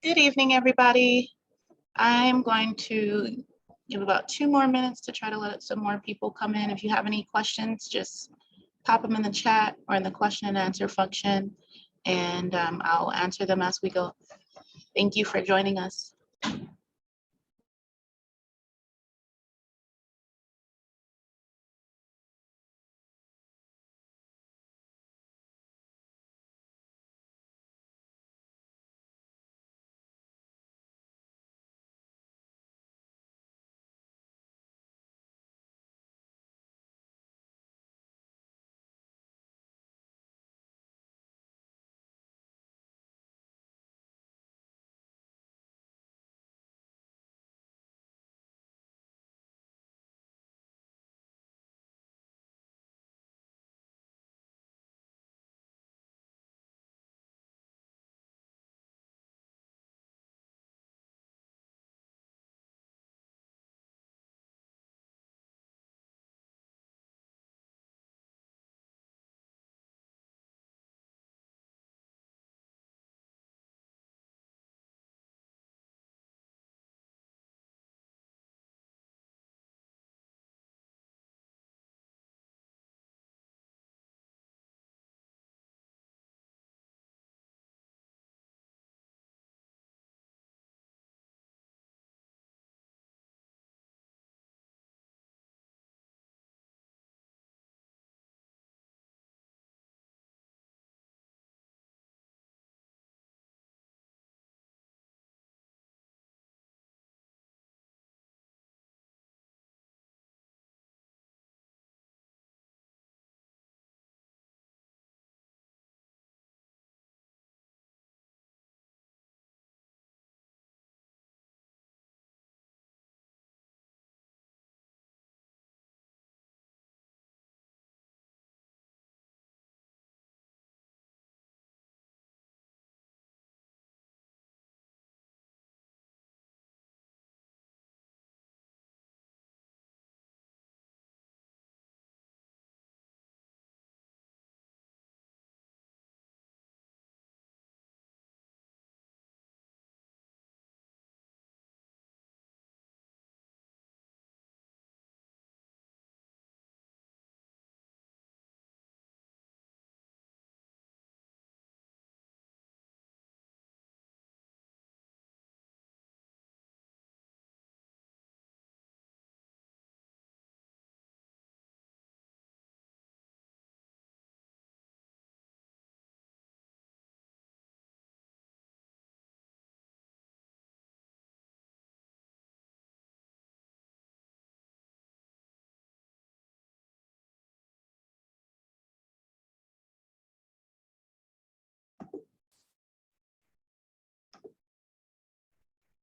Good evening, everybody. I'm going to give about 2 more minutes to try to let some more people come in. If you have any questions, just pop them in the chat or in the question and answer function, and I'll answer them as we go. Thank you for joining us.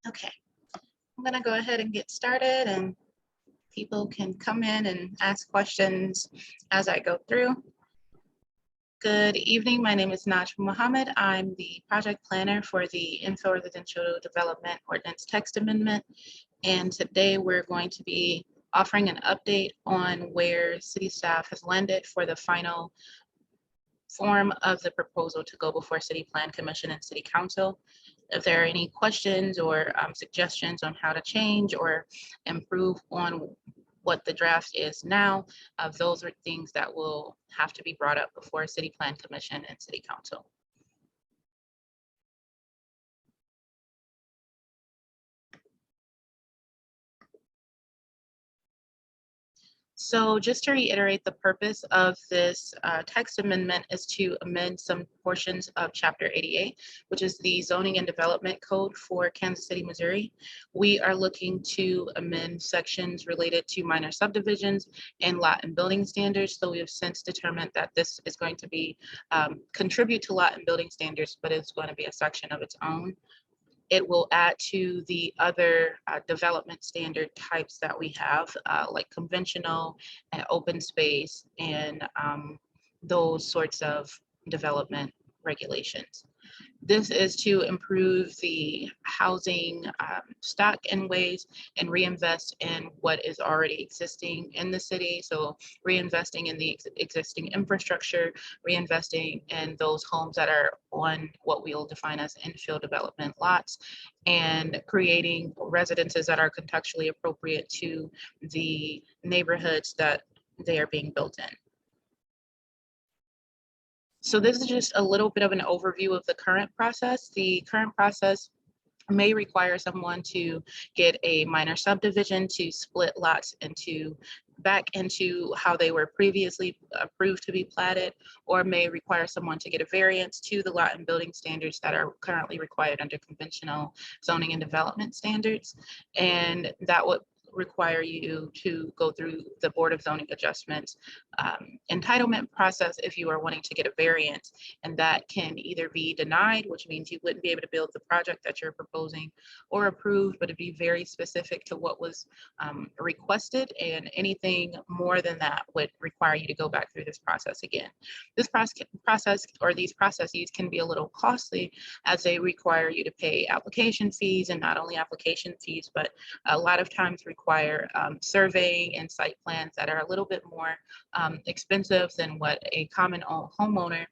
Okay, I'm gonna go ahead and get started, and people can come in and ask questions as I go through. Good evening, my name is Najma Mohammed. I'm the project planner for the Infill Residential Development Ordinance Text Amendment. And today we're going to be offering an update on where city staff has landed for the final form of the proposal to go before City Plan Commission and City Council. If there are any questions or suggestions on how to change or improve on what the draft is now, those are things that will have to be brought up before City Plan Commission and City Council. So just to reiterate, the purpose of this text amendment is to amend some portions of Chapter 88, which is the Zoning and Development Code for Kansas City, Missouri. We are looking to amend sections related to minor subdivisions and lot and building standards. So we have since determined that this is going to be contribute to lot and building standards, but it's going to be a section of its own. It will add to the other development standard types that we have, like conventional and open space and those sorts of development regulations. This is to improve the housing stock in ways and reinvest in what is already existing in the city. So reinvesting in the existing infrastructure, reinvesting in those homes that are on what we'll define as infill development lots, and creating residences that are contextually appropriate to the neighborhoods that they are being built in. So this is just a little bit of an overview of the current process. The current process may require someone to get a minor subdivision to split lots back into how they were previously approved to be platted, or may require someone to get a variance to the lot and building standards that are currently required under conventional zoning and development standards. And that would require you to go through the Board of Zoning Adjustments entitlement process if you are wanting to get a variance, and that can either be denied, which means you wouldn't be able to build the project that you're proposing, or approved, but it'd be very specific to what was requested, and anything more than that would require you to go back through this process again. This process or these processes can be a little costly, as they require you to pay application fees, and not only application fees, but a lot of times require surveying and site plans that are a little bit more expensive than what a common homeowner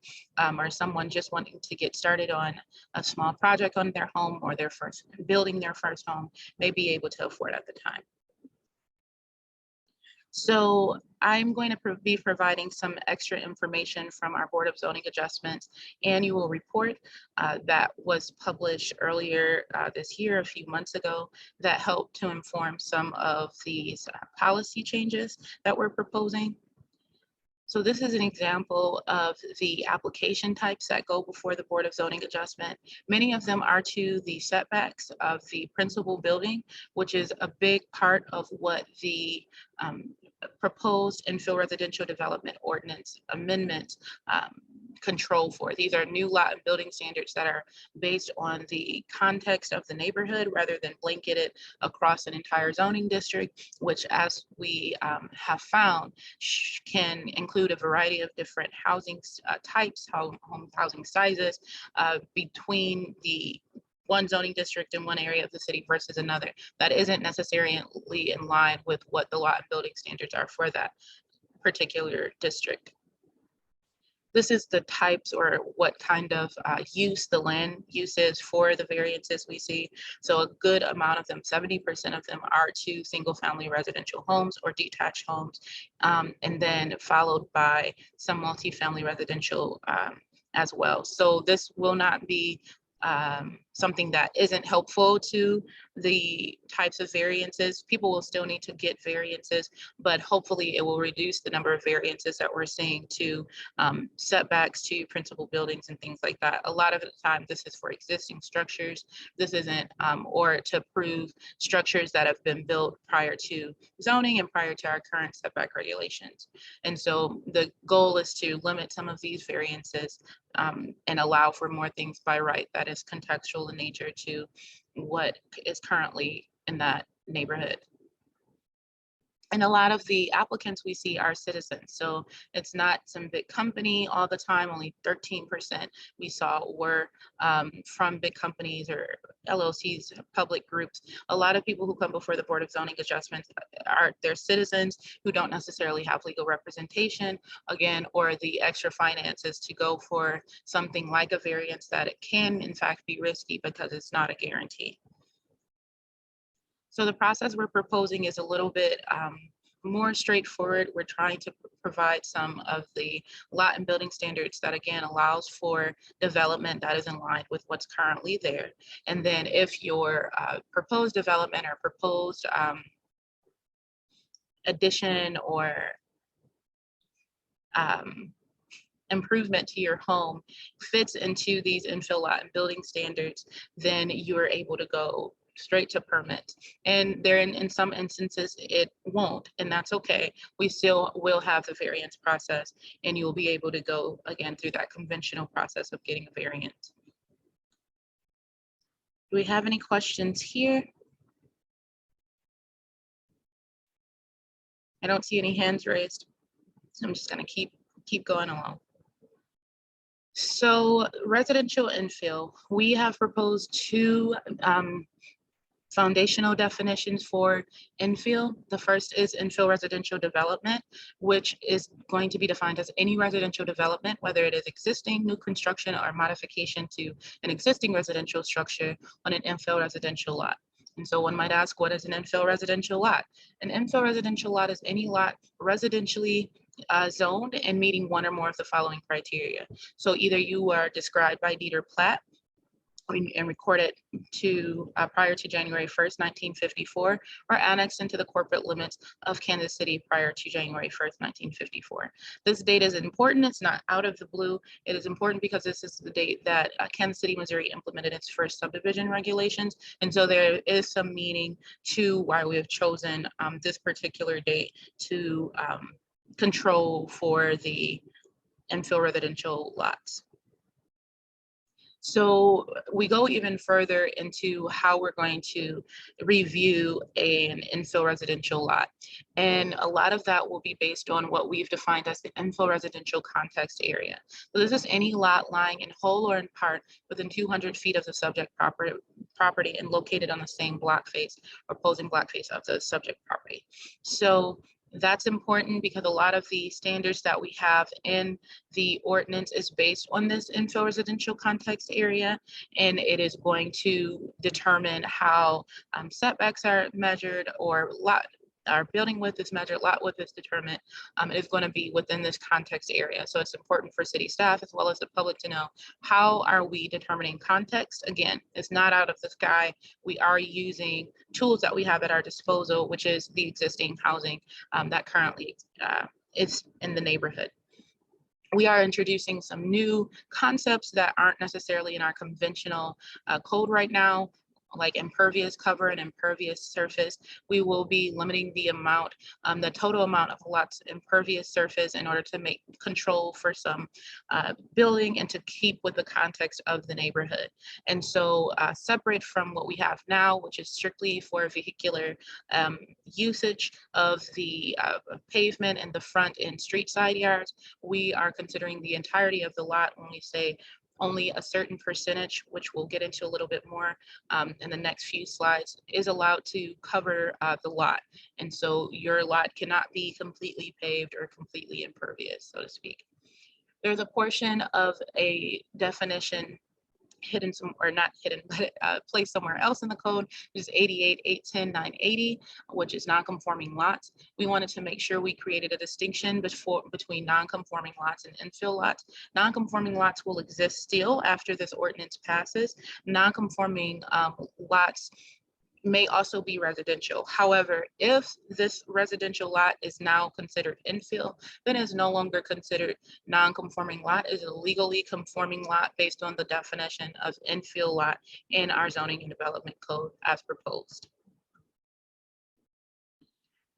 or someone just wanting to get started on a small project on their home, or building their first home, may be able to afford at the time. So I'm going to be providing some extra information from our Board of Zoning Adjustments annual report that was published earlier this year, a few months ago, that helped to inform some of these policy changes that we're proposing. So this is an example of the application types that go before the Board of Zoning Adjustment. Many of them are to the setbacks of the principal building, which is a big part of what the proposed infill residential development ordinance amendment control for. These are new lot and building standards that are based on the context of the neighborhood rather than blanketed across an entire zoning district, which, as we have found, can include a variety of different housing types, housing sizes between the one zoning district in one area of the city versus another. That isn't necessarily in line with what the lot and building standards are for that particular district. This is the types, or what kind of use the land use is for the variances we see. So a good amount of them, 70% of them, are to single family residential homes or detached homes, and then followed by some multifamily residential as well. So this will not be something that isn't helpful to the types of variances. People will still need to get variances, but hopefully it will reduce the number of variances that we're seeing to setbacks to principal buildings and things like that. A lot of the time, this is for existing structures. This isn't, or to prove structures that have been built prior to zoning and prior to our current setback regulations. And so the goal is to limit some of these variances and allow for more things by right that is contextual in nature to what is currently in that neighborhood. And a lot of the applicants we see are citizens. So it's not some big company all the time. Only 13% we saw were from big companies or LLCs, public groups. A lot of people who come before the Board of Zoning Adjustments they're citizens who don't necessarily have legal representation, again, or the extra finances to go for something like a variance that it can in fact be risky because it's not a guarantee. So the process we're proposing is a little bit more straightforward. We're trying to provide some of the lot and building standards that, again, allows for development that is in line with what's currently there. And then if your proposed development or proposed addition or improvement to your home fits into these infill lot and building standards, then you are able to go straight to permit. And there in some instances it won't, and that's okay. We still will have the variance process, and you'll be able to go again through that conventional process of getting a variance. Do we have any questions here? I don't see any hands raised, so I'm just going to keep going along. So residential infill, we have proposed two foundational definitions for infill. The first is infill residential development, which is going to be defined as any residential development, whether it is existing, new construction, or modification to an existing residential structure on an infill residential lot. And so one might ask, what is an infill residential lot? An infill residential lot is any lot residentially zoned and meeting one or more of the following criteria. So either you are described by deed or plat and recorded to prior to January 1st, 1954, or annexed into the corporate limits of Kansas City prior to January 1st, 1954. This date is important. It's not out of the blue. It is important because this is the date that Kansas City, Missouri implemented its first subdivision regulations. And so there is some meaning to why we have chosen this particular date to control for the infill residential lots. So we go even further into how we're going to review an infill residential lot. And a lot of that will be based on what we've defined as the infill residential context area. So this is any lot lying in whole or in part within 200 feet of the subject property and located on the same block face or opposing block face of the subject property. So that's important because a lot of the standards that we have in the ordinance is based on this infill residential context area, and it is going to determine how setbacks are measured or our building width is measured, lot width is determined. It is going to be within this context area. So it's important for city staff as well as the public to know, how are we determining context? Again, it's not out of the sky. We are using tools that we have at our disposal, which is the existing housing that currently is in the neighborhood. We are introducing some new concepts that aren't necessarily in our conventional code right now, like impervious cover and impervious surface. We will be limiting the amount, the total amount of lots impervious surface in order to make control for some building and to keep with the context of the neighborhood. And so separate from what we have now, which is strictly for vehicular usage of the pavement and the front and street side yards, we are considering the entirety of the lot when we say only a certain percentage, which we'll get into a little bit more in the next few slides, is allowed to cover the lot. And so your lot cannot be completely paved or completely impervious, so to speak. There's a portion of a definition hidden some, or not hidden, but placed somewhere else in the code, which is 88.810.980, which is non-conforming lots. We wanted to make sure we created a distinction between non-conforming lots and infill lots. Non-conforming lots will exist still after this ordinance passes. Non-conforming lots may also be residential. However, if this residential lot is now considered infill, then it is no longer considered non-conforming lot. It is a legally conforming lot based on the definition of infill lot in our zoning and development code as proposed.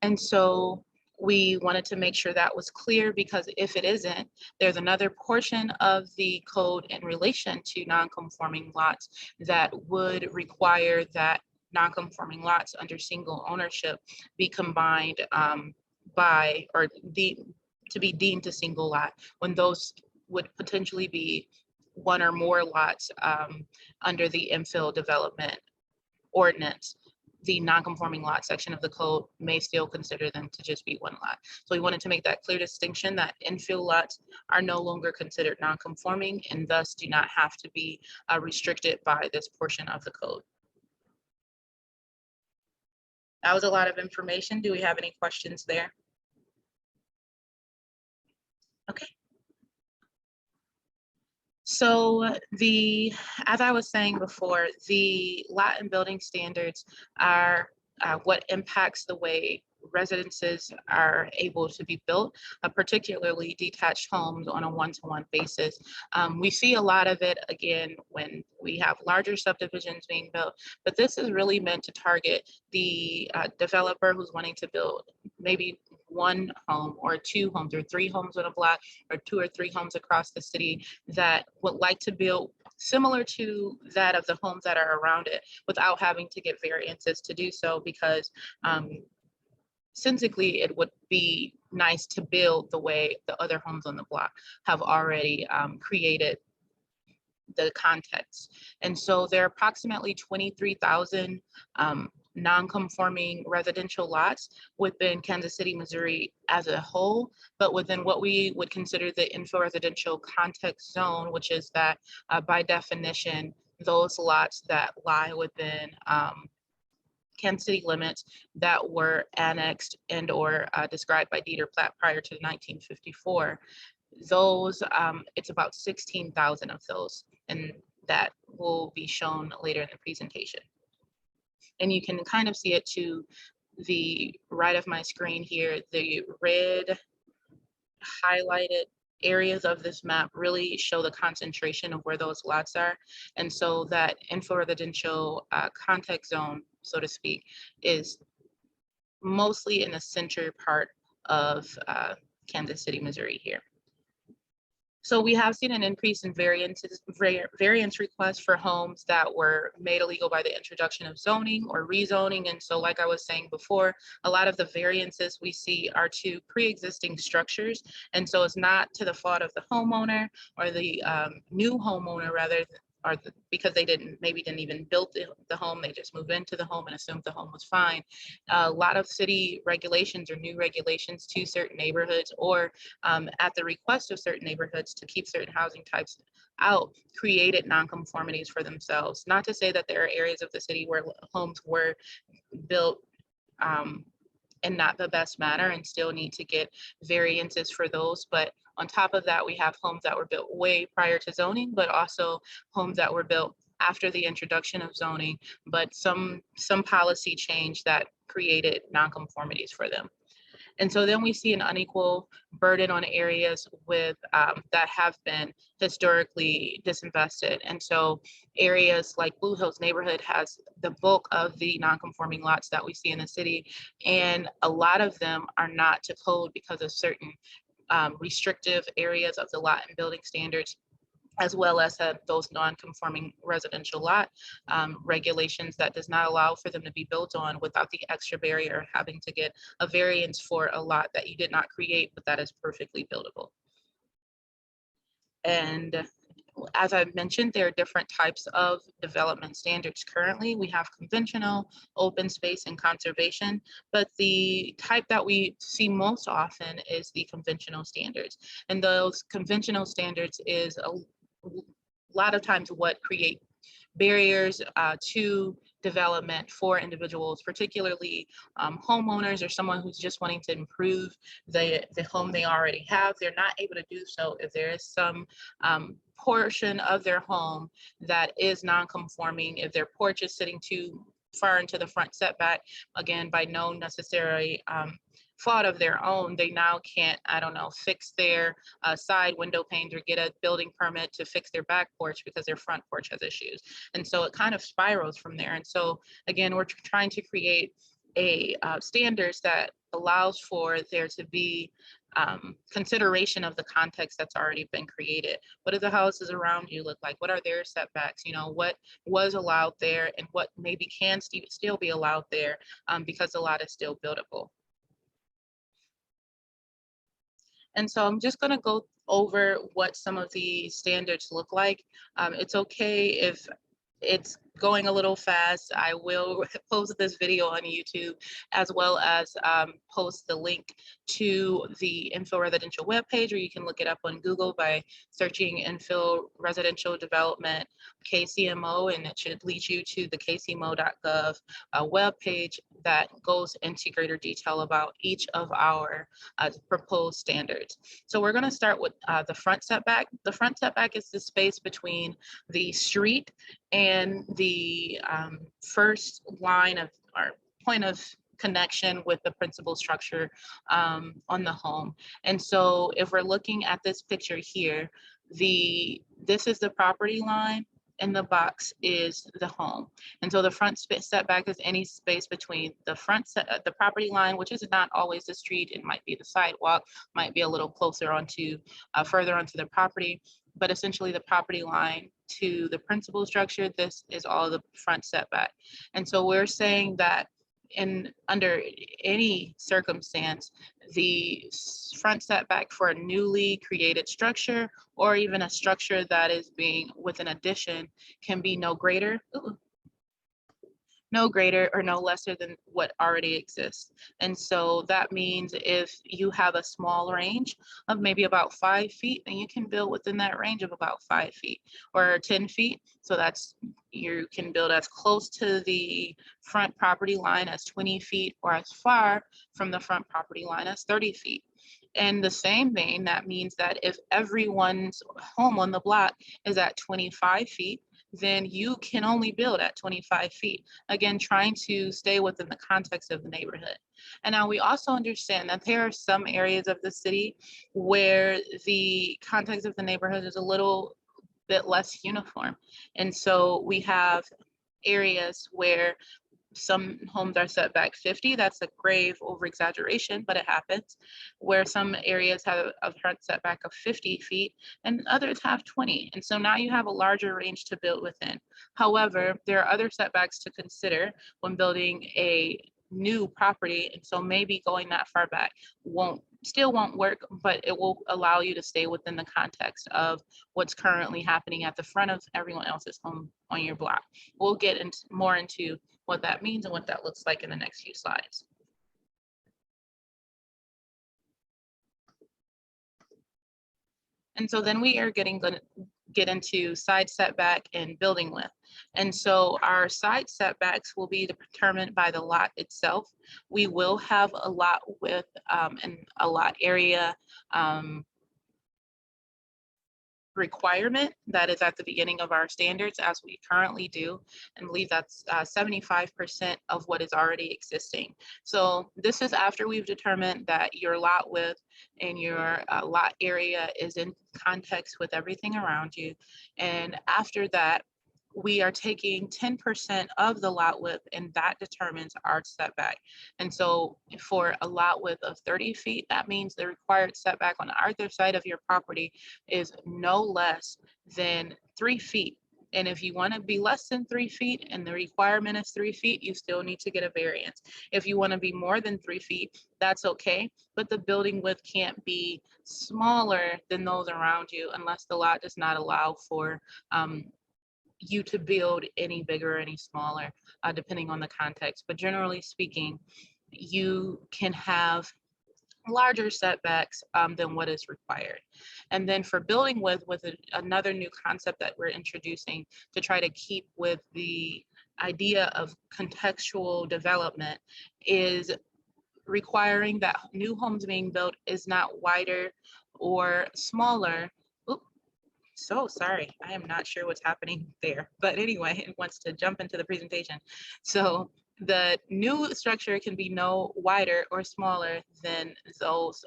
And so we wanted to make sure that was clear, because if it isn't, there's another portion of the code in relation to non-conforming lots that would require that non-conforming lots under single ownership be combined by, or to be deemed a single lot, when those would potentially be one or more lots under the infill development ordinance. The non-conforming lot section of the code may still consider them to just be one lot. So we wanted to make that clear distinction that infill lots are no longer considered non-conforming and thus do not have to be restricted by this portion of the code. That was a lot of information. Do we have any questions there? Okay. So as I was saying before, the lot and building standards are what impacts the way residences are able to be built, particularly detached homes on a one-to-one basis. We see a lot of it, again, when we have larger subdivisions being built, but this is really meant to target the developer who's wanting to build maybe one home or two homes or three homes on a block or two or three homes across the city that would like to build similar to that of the homes that are around it without having to get variances to do so, because sensically, it would be nice to build the way the other homes on the block have already created the context. And so there are approximately 23,000 non-conforming residential lots within Kansas City, Missouri as a whole, but within what we would consider the infill residential context zone, which is that by definition, those lots that lie within Kansas City limits that were annexed and or described by deed or plat prior to 1954. Those, it's about 16,000 of those, and that will be shown later in the presentation. And you can kind of see it to the right of my screen here. The red highlighted areas of this map really show the concentration of where those lots are. And so that infill residential context zone, so to speak, is mostly in the center part of Kansas City, Missouri here. So we have seen an increase in variance requests for homes that were made illegal by the introduction of zoning or rezoning. And so like I was saying before, a lot of the variances we see are to pre-existing structures. And so it's not to the fault of the homeowner or the new homeowner, rather, because they maybe didn't even build the home, they just moved into the home and assumed the home was fine. A lot of city regulations or new regulations to certain neighborhoods, or at the request of certain neighborhoods to keep certain housing types out, created nonconformities for themselves. Not to say that there are areas of the city where homes were built in not the best manner and still need to get variances for those. But on top of that, we have homes that were built way prior to zoning, but also homes that were built after the introduction of zoning, but some policy change that created nonconformities for them. And so then we see an unequal burden on areas with that have been historically disinvested. And so areas like Blue Hills neighborhood has the bulk of the non-conforming lots that we see in the city. And a lot of them are not to code because of certain restrictive areas of the lot and building standards, as well as those non-conforming residential lot regulations that does not allow for them to be built on without the extra barrier of having to get a variance for a lot that you did not create, but that is perfectly buildable. And as I mentioned, there are different types of development standards currently. We have conventional, open space, and conservation, but the type that we see most often is the conventional standards. And those conventional standards is a lot of times what create barriers to development for individuals, particularly homeowners or someone who's just wanting to improve the home they already have. They're not able to do so if there is some portion of their home that is non-conforming, if their porch is sitting too far into the front setback, again, by no necessary fault of their own, they now can't, I don't know, fix their side window panes or get a building permit to fix their back porch because their front porch has issues. And so it kind of spirals from there. And so again, we're trying to create a standards that allows for there to be consideration of the context that's already been created. What do the houses around you look like? What are their setbacks? You know, what was allowed there and what maybe can still be allowed there because the lot is still buildable. And so I'm just going to go over what some of the standards look like. It's okay if it's going a little fast. I will post this video on YouTube, as well as post the link to the Infill Residential webpage, or you can look it up on Google by searching Infill Residential Development KCMO, and it should lead you to the kcmo.gov webpage that goes into greater detail about each of our proposed standards. So we're going to start with the front setback. The front setback is the space between the street and the first line of or point of connection with the principal structure on the home. And so if we're looking at this picture here, this is the property line and the box is the home. And so the front setback is any space between the the property line, which is not always the street. It might be the sidewalk, might be a little closer onto, further onto the property, but essentially the property line to the principal structure, this is all the front setback. And so we're saying that under any circumstance, the front setback for a newly created structure or even a structure that is being with an addition can be no greater or no lesser than what already exists. And so that means if you have a small range of maybe about 5 feet, then you can build within that range of about 5 feet or 10 feet. So that's, you can build as close to the front property line as 20 feet or as far from the front property line as 30 feet. And the same vein, that means that if everyone's home on the block is at 25 feet, then you can only build at 25 feet. Again, trying to stay within the context of the neighborhood. And now we also understand that there are some areas of the city where the context of the neighborhood is a little bit less uniform. And so we have areas where some homes are set back 50. That's a grave over exaggeration, but it happens, where some areas have a front setback of 50 feet and others have 20. And so now you have a larger range to build within. However, there are other setbacks to consider when building a new property. And so maybe going that far back still won't work, but it will allow you to stay within the context of what's currently happening at the front of everyone else's home on your block. We'll get more into what that means and what that looks like in the next few slides. And so then we are going to get into side setback and building width. And so our side setbacks will be determined by the lot itself. We will have a lot width and a lot area requirement that is at the beginning of our standards, as we currently do, and believe that's 75% of what is already existing. So this is after we've determined that your lot width and your lot area is in context with everything around you. And after that, we are taking 10% of the lot width, and that determines our setback. And so for a lot width of 30 feet, that means the required setback on either side of your property is no less than 3 feet. And if you want to be less than 3 feet and the requirement is 3 feet, you still need to get a variance. If you want to be more than 3 feet, that's okay, but the building width can't be smaller than those around you unless the lot does not allow for you to build any bigger or any smaller, depending on the context. But generally speaking, you can have larger setbacks than what is required. And then for building width, another new concept that we're introducing to try to keep with the idea of contextual development, is requiring that new homes being built is not wider or smaller. So sorry, I am not sure what's happening there. But anyway, it wants to jump into the presentation. So the new structure can be no wider or smaller than those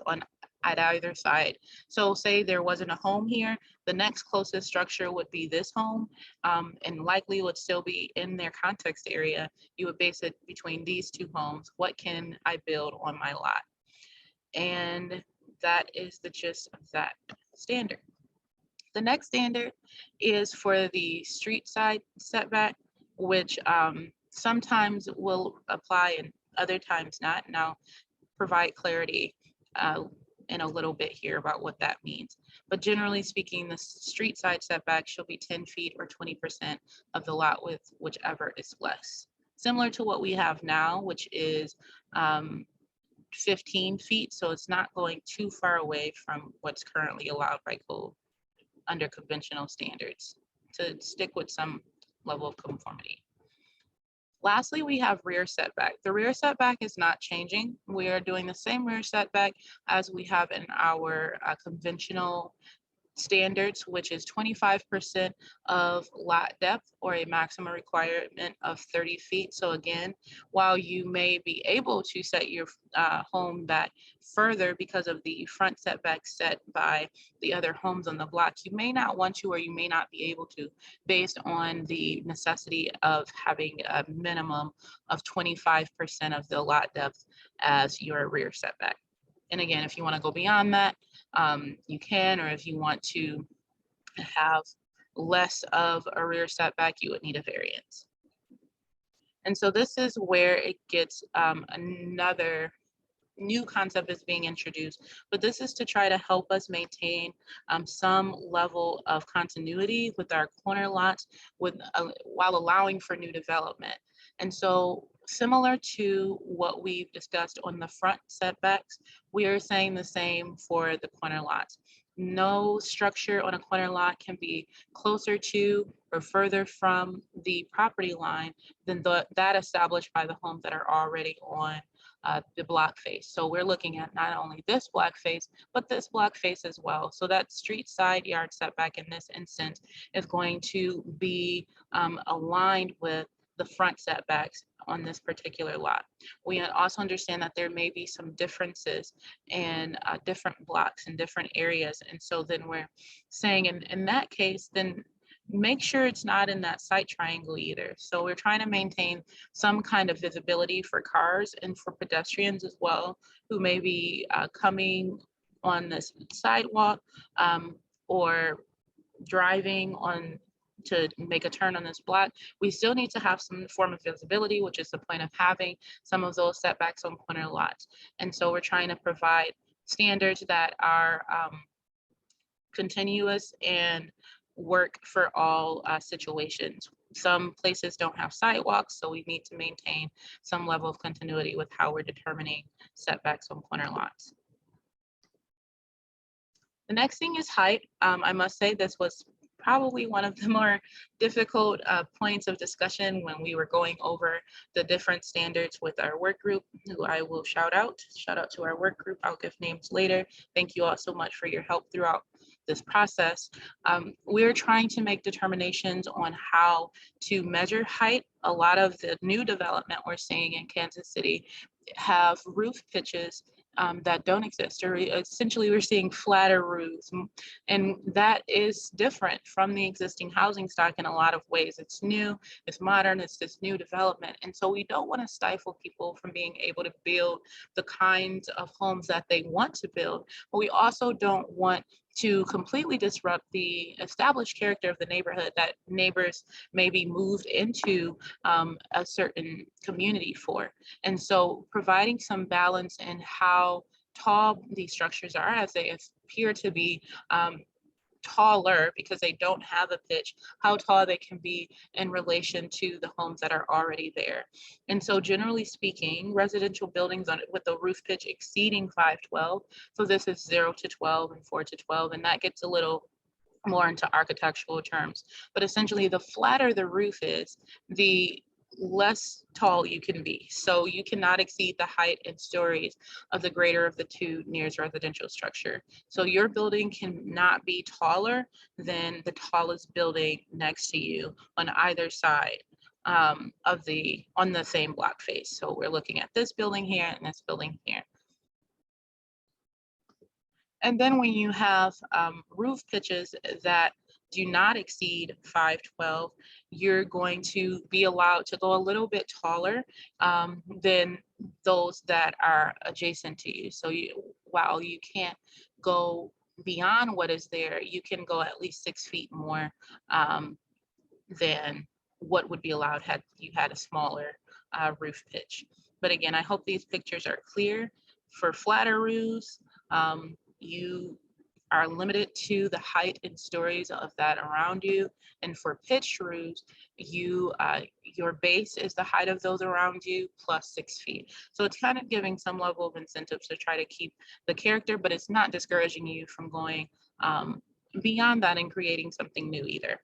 at either side. So say there wasn't a home here, the next closest structure would be this home, and likely would still be in their context area. You would base it between these two homes. What can I build on my lot? And that is the gist of that standard. The next standard is for the street side setback, which sometimes will apply and other times not. And I'll provide clarity in a little bit here about what that means. But generally speaking, the street side setback shall be 10 feet or 20% of the lot width, whichever is less. Similar to what we have now, which is 15 feet. So it's not going too far away from what's currently allowed by code under conventional standards, to stick with some level of conformity. Lastly, we have rear setback. The rear setback is not changing. We are doing the same rear setback as we have in our conventional standards, which is 25% of lot depth or a maximum requirement of 30 feet. So again, while you may be able to set your home back further because of the front setback set by the other homes on the block, you may not want to, or you may not be able to, based on the necessity of having a minimum of 25% of the lot depth as your rear setback. And again, if you want to go beyond that, you can, or if you want to have less of a rear setback, you would need a variance. And so this is where it gets another new concept is being introduced, but this is to try to help us maintain some level of continuity with our corner lots while allowing for new development. And so similar to what we've discussed on the front setbacks, we are saying the same for the corner lots. No structure on a corner lot can be closer to or further from the property line than that established by the homes that are already on the block face. So we're looking at not only this block face, but this block face as well. So that street side yard setback in this instance is going to be aligned with the front setbacks on this particular lot. We also understand that there may be some differences in different blocks in different areas. And so then we're saying in that case, then make sure it's not in that site triangle either. So we're trying to maintain some kind of visibility for cars and for pedestrians as well, who may be coming on this sidewalk or driving on to make a turn on this block. We still need to have some form of visibility, which is the point of having some of those setbacks on corner lots. And so we're trying to provide standards that are continuous and work for all situations. Some places don't have sidewalks, so we need to maintain some level of continuity with how we're determining setbacks on corner lots. The next thing is height. I must say this was probably one of the more difficult points of discussion when we were going over the different standards with our work group, who I will shout out. Shout out to our work group. I'll give names later. Thank you all so much for your help throughout this process. We're trying to make determinations on how to measure height. A lot of the new development we're seeing in Kansas City have roof pitches that don't exist, or essentially we're seeing flatter roofs, and that is different from the existing housing stock in a lot of ways. It's new, it's modern, it's this new development, and so we don't want to stifle people from being able to build the kinds of homes that they want to build, but we also don't want to completely disrupt the established character of the neighborhood that neighbors maybe moved into a certain community for. And so providing some balance in how tall these structures are, as they appear to be taller because they don't have a pitch, how tall they can be in relation to the homes that are already there. And so generally speaking, residential buildings with a roof pitch exceeding 512, so this is 0 to 12 and 4 to 12, and that gets a little more into architectural terms. But essentially, the flatter the roof is, the less tall you can be. So you cannot exceed the height in stories of the greater of the two nearest residential structure. So your building cannot be taller than the tallest building next to you on either side on the same block face. So we're looking at this building here and this building here. And then when you have roof pitches that do not exceed 512, you're going to be allowed to go a little bit taller than those that are adjacent to you. So while you can't go beyond what is there, you can go at least 6 feet more than what would be allowed had you had a smaller roof pitch. But again, I hope these pictures are clear. For flatter roofs, you are limited to the height and stories of that around you. And for pitched roofs, your base is the height of those around you plus 6 feet. So it's kind of giving some level of incentives to try to keep the character, but it's not discouraging you from going beyond that and creating something new either.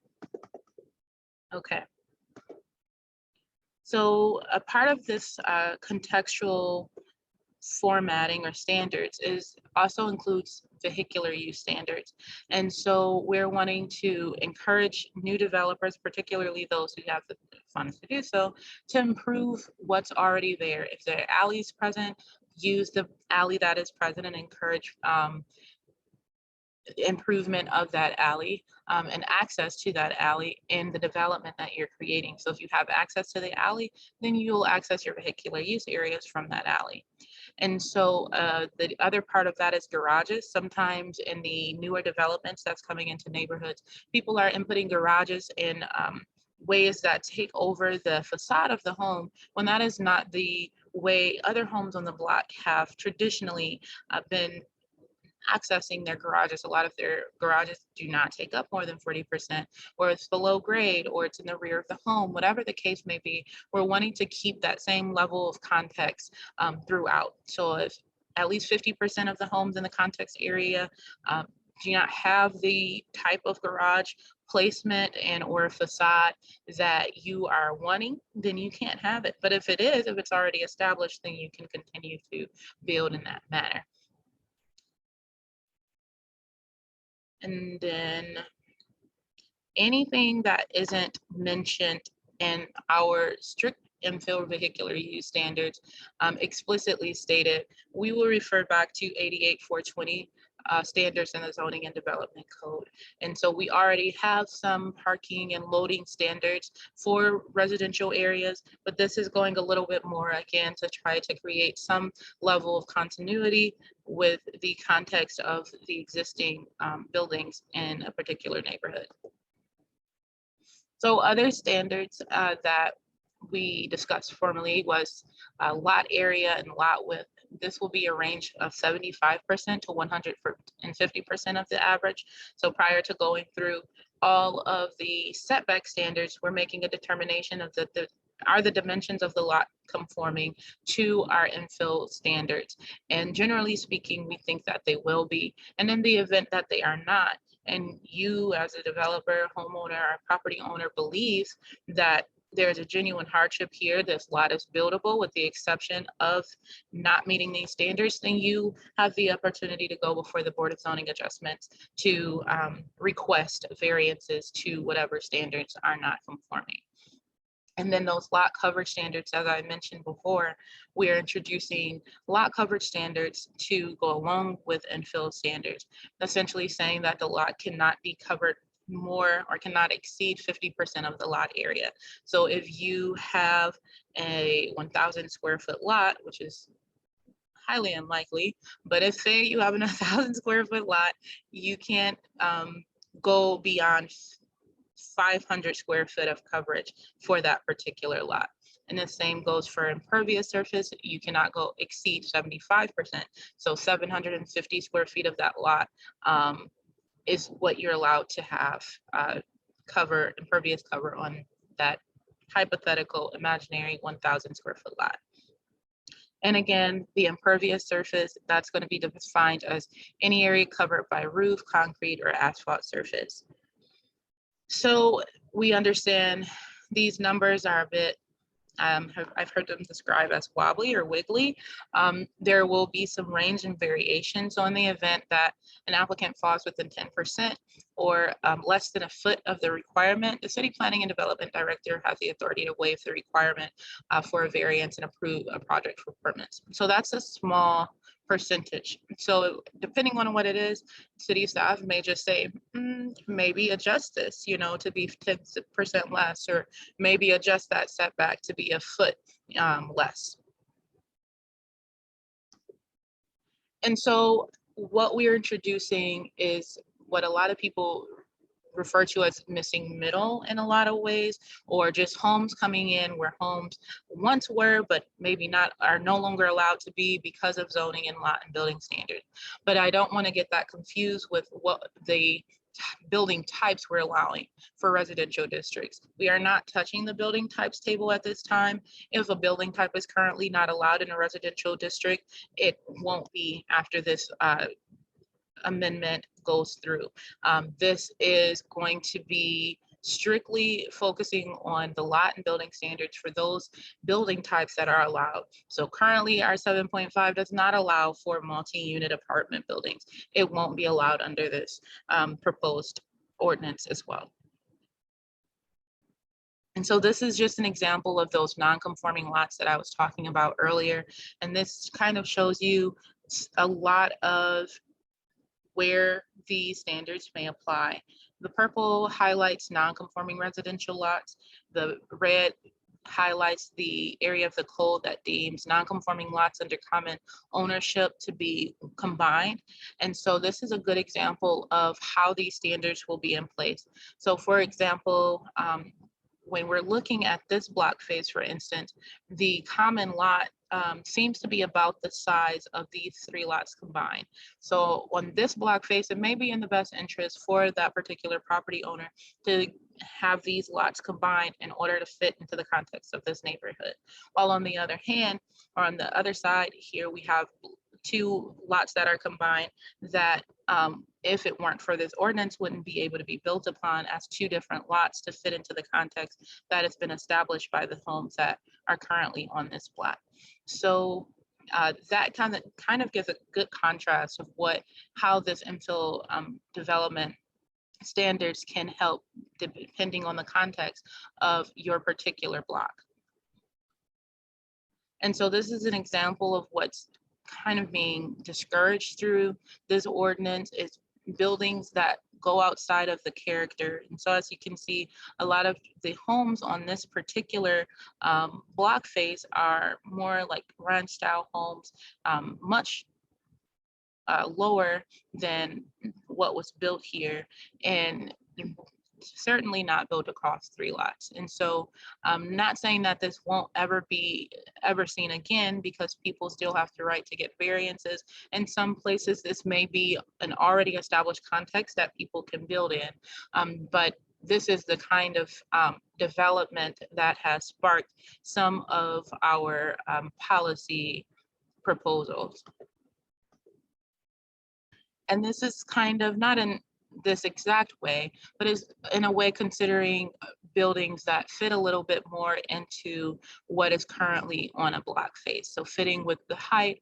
Okay. So a part of this contextual formatting or standards also includes vehicular use standards. And so we're wanting to encourage new developers, particularly those who have the funds to do so, to improve what's already there. If there are alleys present, use the alley that is present and encourage improvement of that alley and access to that alley in the development that you're creating. So if you have access to the alley, then you'll access your vehicular use areas from that alley. And so the other part of that is garages. Sometimes in the newer developments that's coming into neighborhoods, people are inputting garages in ways that take over the facade of the home, when that is not the way other homes on the block have traditionally been accessing their garages. A lot of their garages do not take up more than 40%, or it's below grade, or it's in the rear of the home, whatever the case may be. We're wanting to keep that same level of context throughout. So if at least 50% of the homes in the context area do not have the type of garage placement and or facade that you are wanting, then you can't have it. But if it is, if it's already established, then you can continue to build in that manner. And then anything that isn't mentioned in our strict infill vehicular use standards explicitly stated, we will refer back to 88-420 standards in the zoning and development code. And so we already have some parking and loading standards for residential areas, but this is going a little bit more, again, to try to create some level of continuity with the context of the existing buildings in a particular neighborhood. So other standards that we discussed formally was lot area and lot width. This will be a range of 75% to 150% of the average. So prior to going through all of the setback standards, we're making a determination of are the dimensions of the lot conforming to our infill standards. And generally speaking, we think that they will be. And in the event that they are not, and you as a developer, homeowner, or property owner believes that there's a genuine hardship here, this lot is buildable with the exception of not meeting these standards, then you have the opportunity to go before the Board of Zoning Adjustments to request variances to whatever standards are not conforming. And then those lot coverage standards, as I mentioned before, we are introducing lot coverage standards to go along with infill standards, essentially saying that the lot cannot be covered more or cannot exceed 50% of the lot area. So if you have a 1,000 square foot lot, which is highly unlikely, but if say you have a 1,000 square foot lot, you can't go beyond 500 square foot of coverage for that particular lot. And the same goes for impervious surface. You cannot go exceed 75%. So 750 square feet of that lot is what you're allowed to have cover, impervious cover on that hypothetical imaginary 1,000 square foot lot. And again, the impervious surface, that's going to be defined as any area covered by roof, concrete, or asphalt surface. So we understand these numbers are a bit, I've heard them described as wobbly or wiggly. There will be some range and variations on the event that an applicant falls within 10% or less than a foot of the requirement. The City Planning and Development Director has the authority to waive the requirement for a variance and approve a project for permits. So that's a small percentage. So depending on what it is, city staff may just say, maybe adjust this, to be 10% less, or maybe adjust that setback to be a foot less. And so what we're introducing is what a lot of people refer to as missing middle in a lot of ways, or just homes coming in where homes once were, but maybe not, are no longer allowed to be because of zoning and lot and building standards. But I don't want to get that confused with what the building types we're allowing for residential districts. We are not touching the building types table at this time. If a building type is currently not allowed in a residential district, it won't be after this amendment goes through. This is going to be strictly focusing on the lot and building standards for those building types that are allowed. So currently our 7.5 does not allow for multi-unit apartment buildings. It won't be allowed under this proposed ordinance as well. And so this is just an example of those non-conforming lots that I was talking about earlier. And this kind of shows you a lot of where these standards may apply. The purple highlights non-conforming residential lots. The red highlights the area of the code that deems non-conforming lots under common ownership to be combined. And so this is a good example of how these standards will be in place. So for example, when we're looking at this block phase, for instance, the common lot seems to be about the size of these 3 lots combined. So on this block phase, it may be in the best interest for that particular property owner to have these lots combined in order to fit into the context of this neighborhood. While on the other hand, or on the other side here, we have 2 lots that are combined that if it weren't for this ordinance wouldn't be able to be built upon as 2 different lots to fit into the context that has been established by the homes that are currently on this block. So that kind of gives a good contrast of how this infill development standards can help depending on the context of your particular block. And so this is an example of what's kind of being discouraged through this ordinance is buildings that go outside of the character. And so as you can see, a lot of the homes on this particular block phase are more like ranch style homes, much lower than what was built here, and certainly not built across 3 lots. And so I'm not saying that this won't ever be seen again, because people still have the right to get variances. In some places, this may be an already established context that people can build in. But this is the kind of development that has sparked some of our policy proposals. And this is kind of not in this exact way, but is in a way considering buildings that fit a little bit more into what is currently on a block face. So fitting with the height,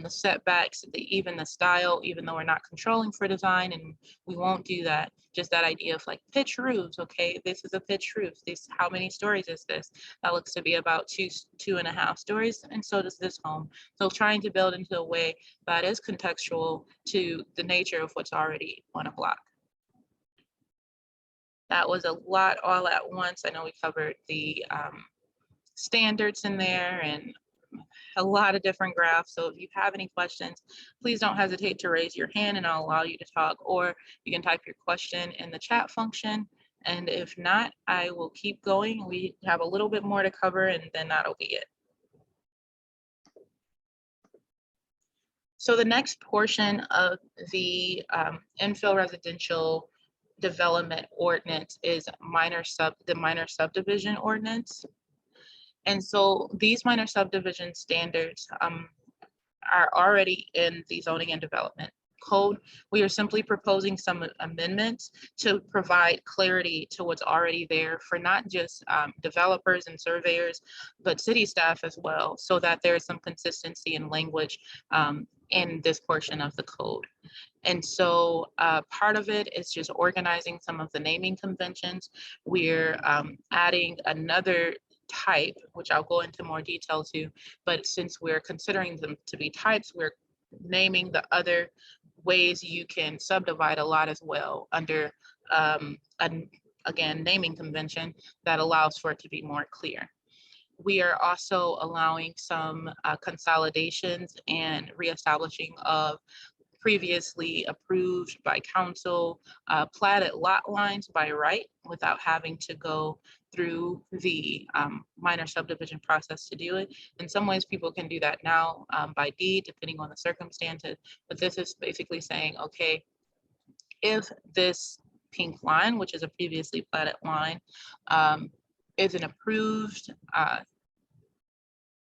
the setbacks, even the style, even though we're not controlling for design, and we won't do that. Just that idea of like pitch roofs. Okay, this is a pitch roof. How many stories is this? That looks to be about 2.5 stories, and so does this home. So trying to build into a way that is contextual to the nature of what's already on a block. That was a lot all at once. I know we covered the standards in there and a lot of different graphs. So if you have any questions, please don't hesitate to raise your hand and I'll allow you to talk, or you can type your question in the chat function. And if not, I will keep going. We have a little bit more to cover and then that'll be it. So the next portion of the infill residential development ordinance is the minor subdivision ordinance. And so these minor subdivision standards are already in the zoning and development code. We are simply proposing some amendments to provide clarity to what's already there for not just developers and surveyors, but city staff as well, so that there is some consistency in language in this portion of the code. And so part of it is just organizing some of the naming conventions. We're adding another type, which I'll go into more detail to, but since we're considering them to be types, we're naming the other ways you can subdivide a lot as well under again, naming convention that allows for it to be more clear. We are also allowing some consolidations and reestablishing of previously approved by council platted lot lines by right without having to go through the minor subdivision process to do it. In some ways, people can do that now by deed, depending on the circumstances, but this is basically saying, okay, if this pink line, which is a previously platted line, is an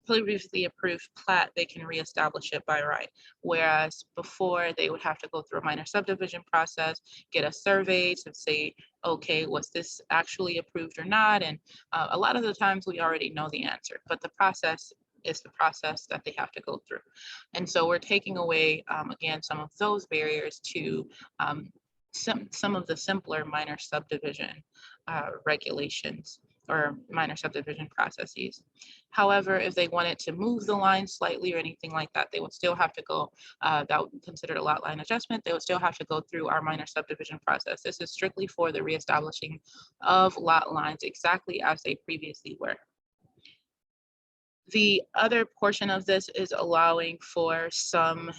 previously approved plat, they can reestablish it by right. Whereas before, they would have to go through a minor subdivision process, get a survey to say, okay, was this actually approved or not? And a lot of the times we already know the answer, but the process is the process that they have to go through. And so we're taking away, again, some of those barriers to some of the simpler minor subdivision regulations or minor subdivision processes. However, if they wanted to move the line slightly or anything like that, they would still have to go, that would be considered a lot line adjustment, they would still have to go through our minor subdivision process. This is strictly for the reestablishing of lot lines exactly as they previously were. The other portion of this is allowing for some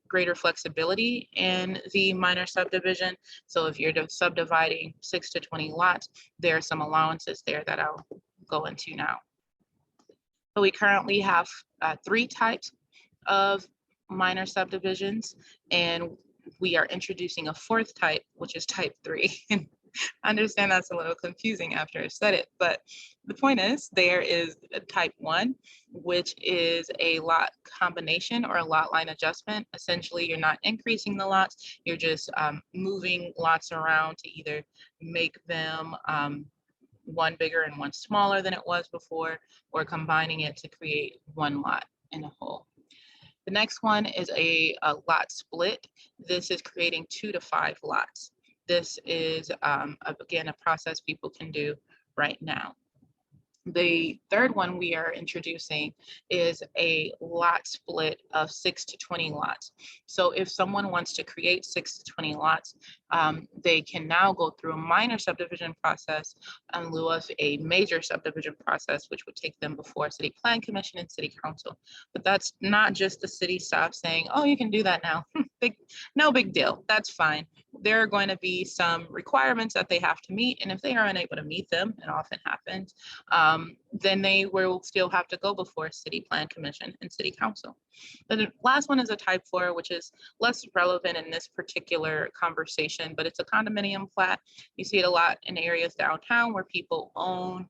greater flexibility in the minor subdivision. So if you're subdividing 6 to 20 lots, there are some allowances there that I'll go into now. So we currently have 3 types of minor subdivisions, and we are introducing a 4th type, which is type 3. I understand that's a little confusing after I said it, but the point is there is a type 1, which is a lot combination or a lot line adjustment. Essentially, you're not increasing the lots, you're just moving lots around to either make them one bigger and one smaller than it was before, or combining it to create one lot in a whole. The next one is a lot split. This is creating 2 to 5 lots. This is, again, a process people can do right now. The third one we are introducing is a lot split of 6 to 20 lots. So if someone wants to create 6 to 20 lots, they can now go through a minor subdivision process in lieu of a major subdivision process, which would take them before City Plan Commission and City Council. But that's not just the city staff saying, oh, you can do that now. No big deal, that's fine. There are going to be some requirements that they have to meet, and if they are unable to meet them, it often happens, then they will still have to go before City Plan Commission and City Council. The last one is a type 4, which is less relevant in this particular conversation, but it's a condominium plat. You see it a lot in areas downtown where people own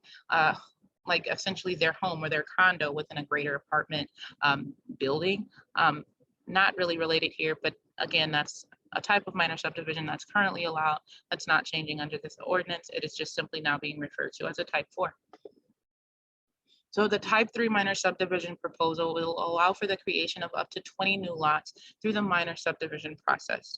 like essentially their home or their condo within a greater apartment building. Not really related here, but again, that's a type of minor subdivision that's currently allowed. That's not changing under this ordinance. It is just simply now being referred to as a type 4. So the type 3 minor subdivision proposal will allow for the creation of up to 20 new lots through the minor subdivision process.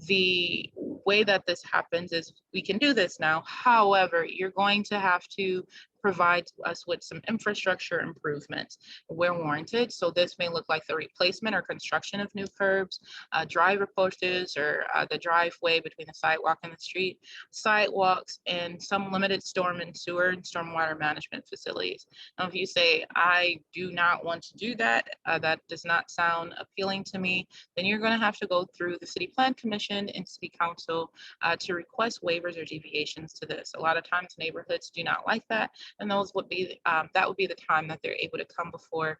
The way that this happens is we can do this now. However, you're going to have to provide us with some infrastructure improvements where warranted. So this may look like the replacement or construction of new curbs, drive approaches, or the driveway between the sidewalk and the street, sidewalks, and some limited storm and sewer and stormwater management facilities. Now, if you say, I do not want to do that, that does not sound appealing to me, then you're going to have to go through the City Plan Commission and City Council to request waivers or deviations to this. A lot of times neighborhoods do not like that, and those would be that would be the time that they're able to come before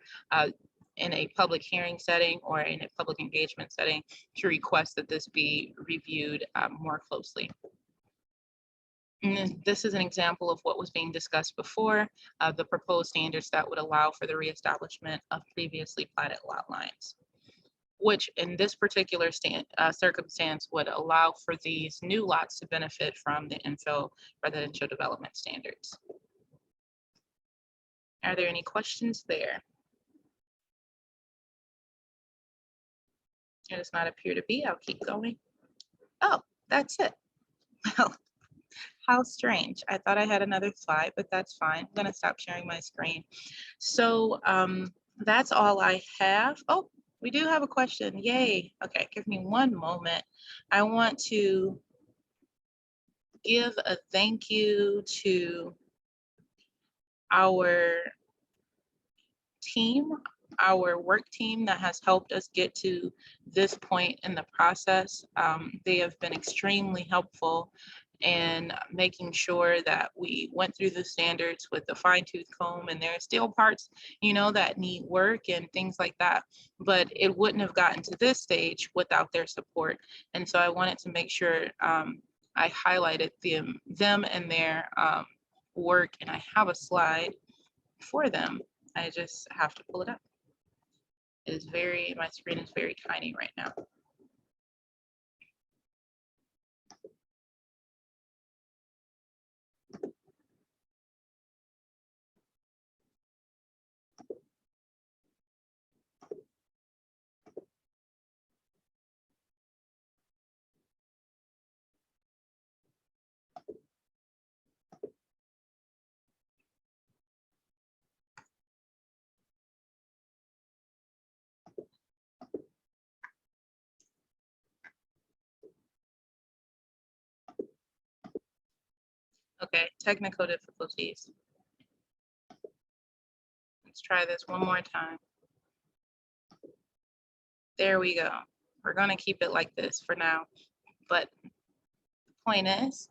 in a public hearing setting or in a public engagement setting to request that this be reviewed more closely. And this is an example of what was being discussed before, the proposed standards that would allow for the reestablishment of previously platted lot lines, which in this particular circumstance would allow for these new lots to benefit from the Infill residential development standards. Are there any questions there? It does not appear to be. I'll keep going. Oh, that's it. Well, how strange. I thought I had another slide, but that's fine. I'm gonna stop sharing my screen. So that's all I have. Oh, we do have a question. Yay. Okay, give me one moment. I want to give a thank you to our team, our work team that has helped us get to this point in the process. They have been extremely helpful in making sure that we went through the standards with the fine-tooth comb, and there are still parts, you know, that need work and things like that, but it wouldn't have gotten to this stage without their support. And so I wanted to make sure I highlighted them and their work, and I have a slide for them. I just have to pull it up. It is my screen is very tiny right now. Okay, technical difficulties. Let's try this one more time. There we go. We're going to keep it like this for now. But the point is,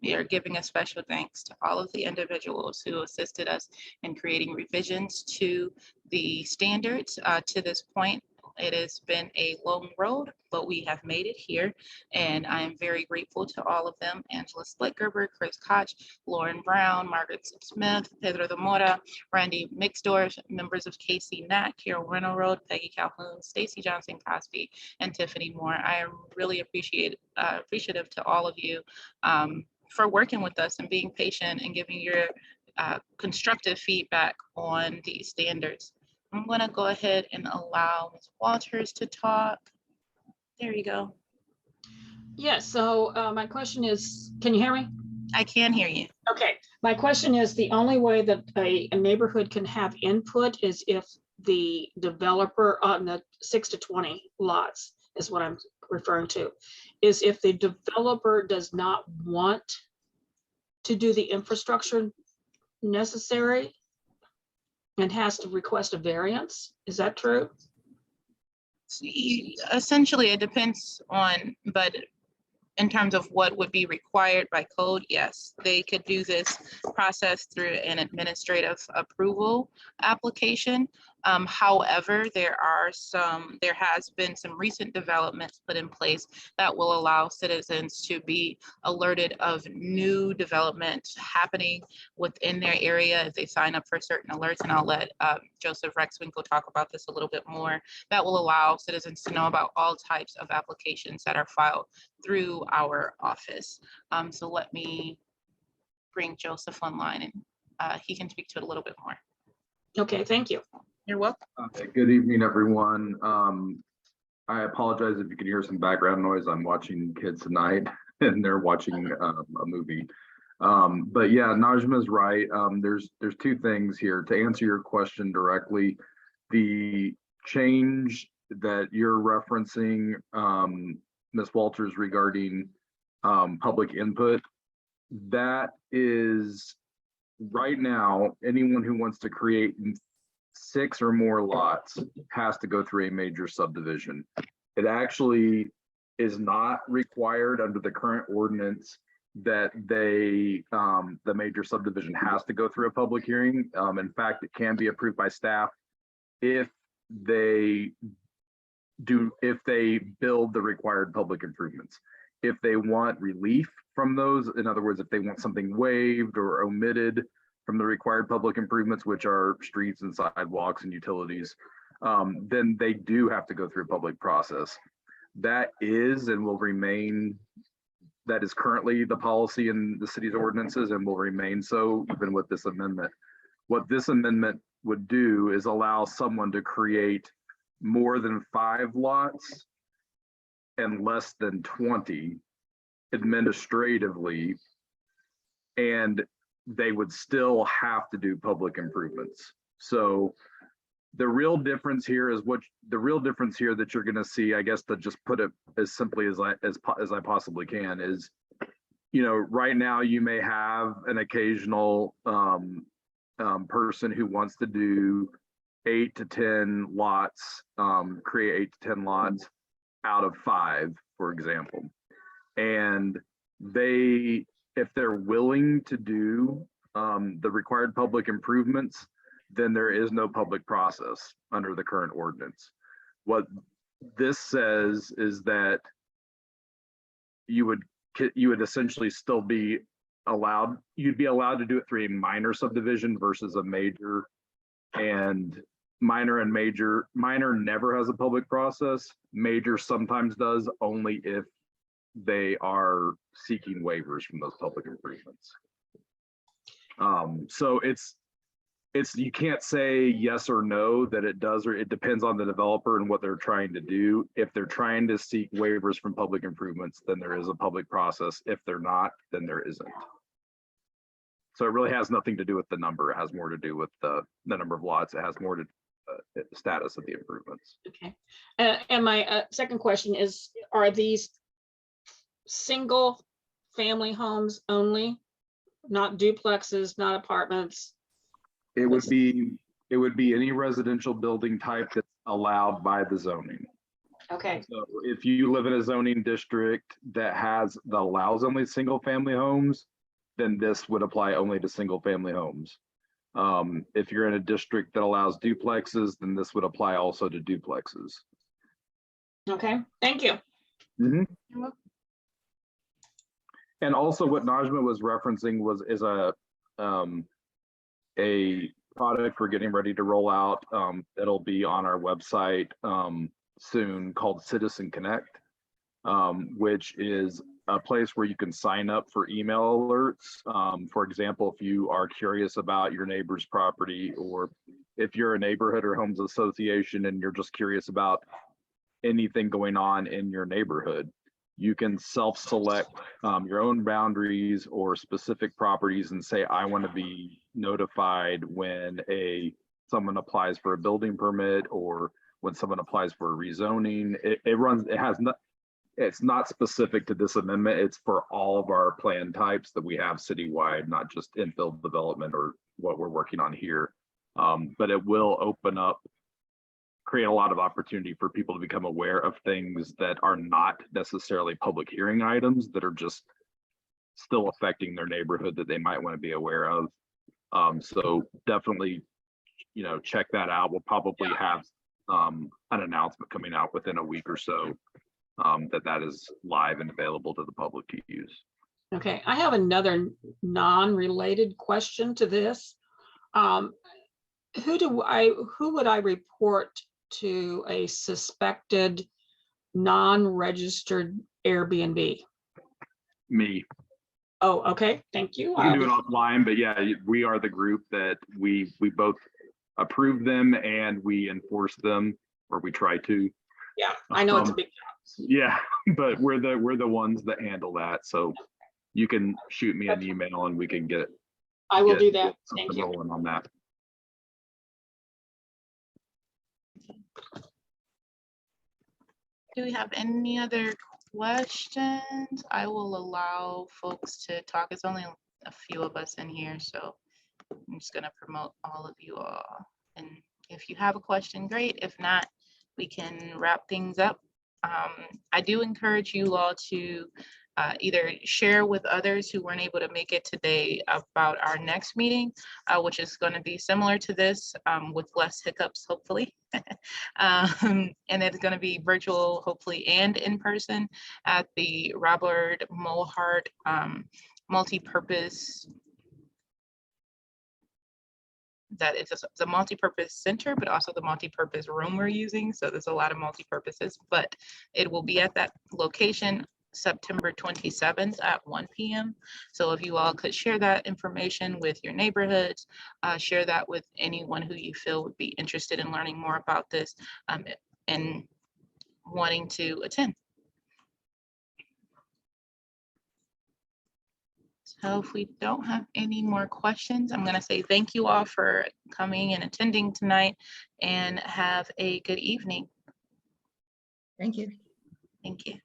we are giving a special thanks to all of the individuals who assisted us in creating revisions to the standards to this point. It has been a long road, but we have made it here, and I am very grateful to all of them: Angela Splitgerber, Chris Koch, Lauren Brown, Margaret Smith, Pedro de Mora, Randy Mixdorf, members of KC Nat, Carol Reynolds, Peggy Calhoun, Stacy Johnson Cosby, and Tiffany Moore. I am really appreciative to all of you for working with us and being patient and giving your constructive feedback on these standards. I'm going to go ahead and allow Ms. Walters to talk. There you go. Yeah, so my question is, can you hear me? I can hear you. Okay, my question is, the only way that a neighborhood can have input is if the developer on the 6 to 20 lots is what I'm referring to, is if the developer does not want to do the infrastructure necessary and has to request a variance. Is that true? Essentially, it depends on, but in terms of what would be required by code, yes, they could do this process through an administrative approval application. However, there has been some recent developments put in place that will allow citizens to be alerted of new development happening within their area if they sign up for certain alerts. And I'll let Joseph Rexwinkle talk about this a little bit more. That will allow citizens to know about all types of applications that are filed through our office. So let me bring Joseph online, and he can speak to it a little bit more. Okay, thank you. You're welcome. Good evening, everyone. I apologize if you can hear some background noise. I'm watching kids tonight and they're watching a movie. But yeah, Najma's right. There's two things here. To answer your question directly, the change that you're referencing, Ms. Walters, regarding public input, that is right now, anyone who wants to create 6 or more lots has to go through a major subdivision. It actually is not required under the current ordinance that the major subdivision has to go through a public hearing. In fact, it can be approved by staff if they build the required public improvements. If they want relief from those, in other words, if they want something waived or omitted from the required public improvements, which are streets and sidewalks and utilities, then they do have to go through a public process. That is and will remain, that is currently the policy in the city's ordinances and will remain so even with this amendment. What this amendment would do is allow someone to create more than 5 lots and less than 20 administratively, and they would still have to do public improvements. So the real difference here is that you're going to see, I guess, to just put it as simply as I possibly can, is, you know, right now you may have an occasional person who wants to do 8 to 10 lots, create 8 to 10 lots out of 5, for example. And if they're willing to do the required public improvements, then there is no public process under the current ordinance. What this says is that you would essentially still be allowed, you'd be allowed to do it through a minor subdivision versus a major. And minor and major, minor never has a public process. Major sometimes does, only if they are seeking waivers from those public improvements. So it's you can't say yes or no that it does, or it depends on the developer and what they're trying to do. If they're trying to seek waivers from public improvements, then there is a public process. If they're not, then there isn't. So it really has nothing to do with the number. It has more to do with the number of lots. It has more to status of the improvements. Okay. And my second question is, are these single family homes only, not duplexes, not apartments? It would be any residential building type that's allowed by the zoning. Okay, So if you live in a zoning district that allows only single family homes, then this would apply only to single family homes. If you're in a district that allows duplexes, then this would apply also to duplexes. okay, thank you. Mhm. You're welcome. And also what Najma was referencing is a product we're getting ready to roll out. It'll be on our website soon, called Citizen Connect, which is a place where you can sign up for email alerts. For example, if you are curious about your neighbor's property, or if you're a neighborhood or homes association and you're just curious about anything going on in your neighborhood, you can self-select your own boundaries or specific properties and say, I want to be notified when someone applies for a building permit, or when someone applies for a rezoning. It's not specific to this amendment. It's for all of our plan types that we have citywide, not just infill development or what we're working on here. But it will create a lot of opportunity for people to become aware of things that are not necessarily public hearing items, that are just still affecting their neighborhood that they might want to be aware of. So definitely, check that out. We'll probably have an announcement coming out within a week or so that is live and available to the public to use. Okay, I have another non-related question to this. Who would I report to a suspected non-registered Airbnb? Me. Oh, okay, thank you. You can do it offline, but yeah, we are the group that we both approve them and we enforce them, or we try to. Yeah, I know it's a big job. Yeah, but we're the ones that handle that. So you can shoot me an email and we can get. I will do that. Thank you. Rolling on that. Do we have any other questions? I will allow folks to talk. It's only a few of us in here, so I'm just gonna promote all of you all. And if you have a question, great. If not, we can wrap things up. I do encourage you all to either share with others who weren't able to make it today about our next meeting, which is going to be similar to this with less hiccups, hopefully. And it's going to be virtual, hopefully, and in person at the Robert Mohart multi-purpose. That it's a multi-purpose center, but also the multi-purpose room we're using. So there's a lot of multi-purposes, but it will be at that location September 27th at 1 p.m. So if you all could share that information with your neighborhoods, share that with anyone who you feel would be interested in learning more about this and wanting to attend. So if we don't have any more questions, I'm going to say thank you all for coming and attending tonight, and have a good evening. Thank you. Thank you.